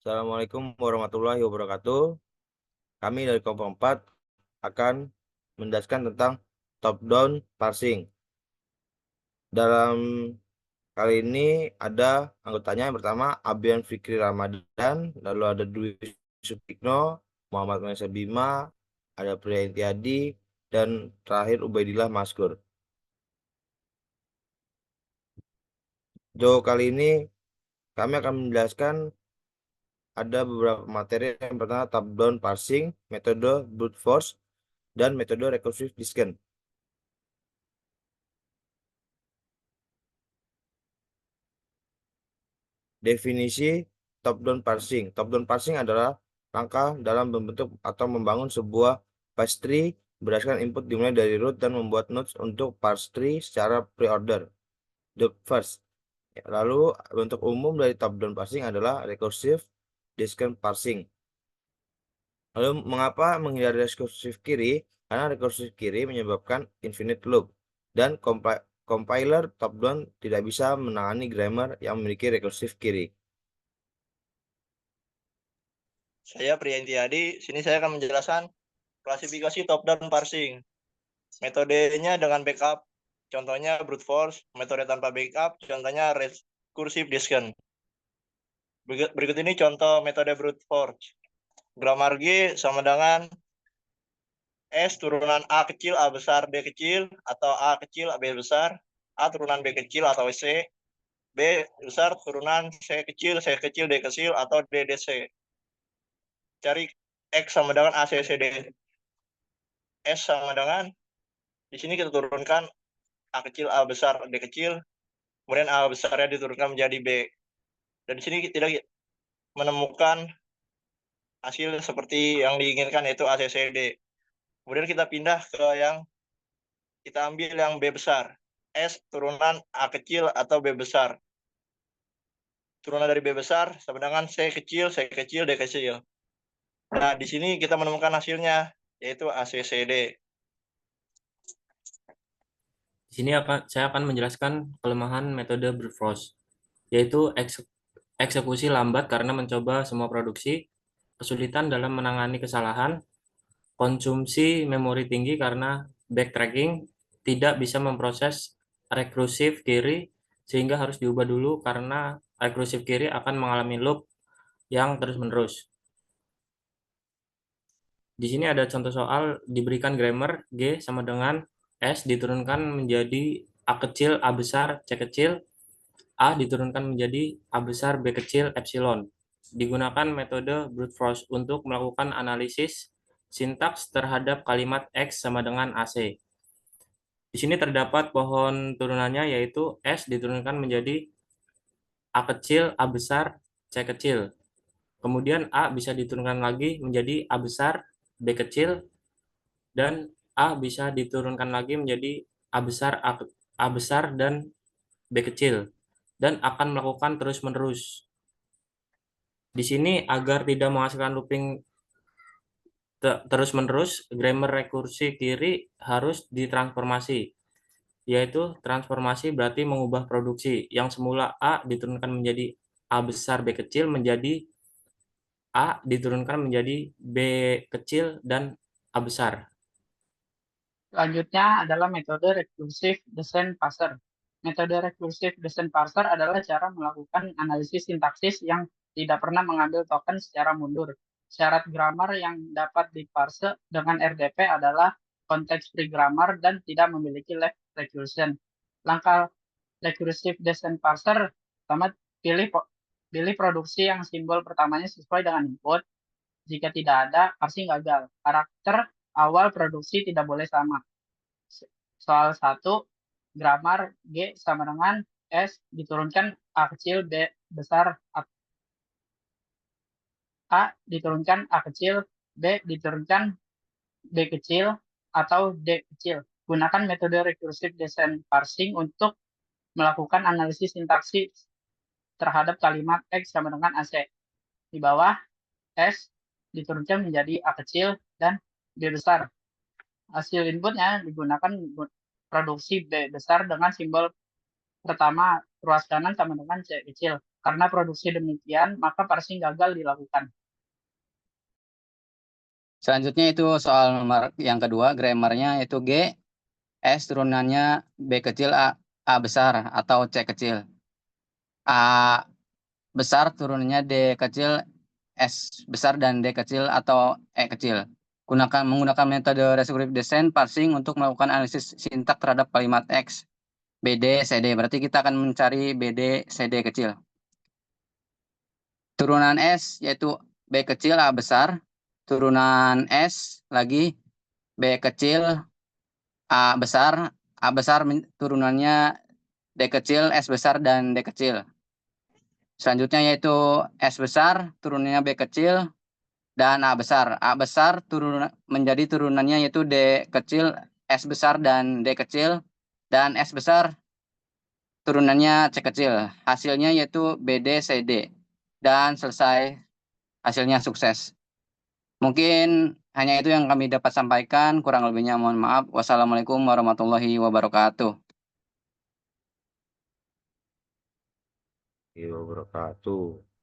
Assalamualaikum warahmatullahi wabarakatuh. Kami dari kelompok 4 akan menjelaskan tentang top-down parsing. Dalam kali ini ada anggotanya yang pertama Abian Fikri Ramadan, lalu ada Dwi Sutikno, Muhammad Maisa Bima, ada Priya Intiadi, dan terakhir Ubaidillah Maskur. Kali ini kami akan menjelaskan ada beberapa materi. Yang pertama top-down parsing, metode brute force, dan metode recursive discrete. Definisi top-down parsing. Top-down parsing adalah langkah dalam membentuk atau membangun sebuah parse tree berdasarkan input dimulai dari root dan membuat nodes untuk parse tree secara pre-order. The first. Lalu bentuk umum dari top-down parsing adalah recursive discrete parsing. Lalu mengapa menghindari recursive kiri? Karena recursive kiri menyebabkan infinite loop dan compiler top-down tidak bisa menangani grammar yang memiliki recursive kiri. Saya Priyantiadi, sini saya akan menjelaskan klasifikasi top-down parsing. Metodenya dengan backup, contohnya brute force. Metode tanpa backup, contohnya recursive discrete. Berikut ini contoh metode brute force. Grammar G sama dengan S turunan A kecil, A besar, D kecil, atau A kecil, B besar, A turunan B kecil atau C, B besar turunan C kecil, D kecil, atau D, C. Cari X sama dengan ACCD. S sama dengan, di sini kita turunkan A kecil, A besar, D kecil, kemudian A besarnya diturunkan menjadi B. Dan di sini tidak menemukan hasil seperti yang diinginkan, yaitu ACCD. Kemudian kita pindah ke yang kita ambil yang B besar. S turunan A kecil atau B besar. Turunan dari B besar sama dengan C kecil, D kecil. Nah, di sini kita menemukan hasilnya, yaitu ACCD. Di sini saya akan menjelaskan kelemahan metode brute force, yaitu eksekusi lambat karena mencoba semua produksi, kesulitan dalam menangani kesalahan, konsumsi memori tinggi karena backtracking, tidak bisa memproses recursive kiri sehingga harus diubah dulu karena recursive kiri akan mengalami loop yang terus-menerus. Di sini ada contoh soal diberikan grammar G sama dengan S diturunkan menjadi A kecil, A besar, C kecil, A diturunkan menjadi A besar, B kecil, epsilon. Digunakan metode brute force untuk melakukan analisis sintaks terhadap kalimat X sama dengan AC. Di sini terdapat pohon turunannya yaitu S diturunkan menjadi A kecil, A besar, C kecil. Kemudian A bisa diturunkan lagi menjadi A besar, B kecil, dan A bisa diturunkan lagi menjadi A besar, A besar, dan B kecil. Dan akan melakukan terus-menerus. Di sini agar tidak menghasilkan looping terus-menerus, grammar rekursi kiri harus ditransformasi, yaitu transformasi berarti mengubah produksi yang semula A diturunkan menjadi A besar B kecil menjadi A diturunkan menjadi B kecil dan A besar. Selanjutnya adalah metode recursive descent parser. Metode recursive descent parser adalah cara melakukan analisis sintaksis yang tidak pernah mengambil token secara mundur. Syarat grammar yang dapat diparse dengan RDP adalah konteks free grammar dan tidak memiliki left recursion. Langkah recursive descent parser pertama, pilih produksi yang simbol pertamanya sesuai dengan input. Jika tidak ada, parsing gagal. Karakter awal produksi tidak boleh sama. Soal 1, grammar G sama dengan S diturunkan A kecil, B besar, A diturunkan A kecil, B diturunkan B kecil, atau D kecil. Gunakan metode recursive descent parsing untuk melakukan analisis sintaksis terhadap kalimat X sama dengan AC. Di bawah, S diturunkan menjadi A kecil dan B besar. Hasil inputnya digunakan produksi B besar dengan simbol Pertama, ruas kanan sama dengan C kecil. Karena produksi demikian, maka parsing gagal dilakukan. Selanjutnya itu soal nomor yang kedua, grammarnya itu G, S turunannya B kecil, A besar atau C kecil. A besar turunannya D kecil, S besar dan D kecil atau E kecil. Menggunakan metode Descriptive Descent Parsing untuk melakukan analisis sintak terhadap kalimat X, BD, CD. Berarti kita akan mencari BD, CD kecil. Turunan S yaitu B kecil, A besar. Turunan S lagi B kecil, A besar. A besar turunannya D kecil, S besar, dan D kecil. Selanjutnya yaitu S besar, turunannya B kecil, dan A besar. A besar menjadi turunannya yaitu D kecil, S besar, dan D kecil. Dan S besar turunannya C kecil. Hasilnya yaitu BD, CD. Dan selesai, hasilnya sukses. Mungkin hanya itu yang kami dapat sampaikan. Kurang lebihnya mohon maaf. Wassalamualaikum warahmatullahi wabarakatuh. Wabarakatuh.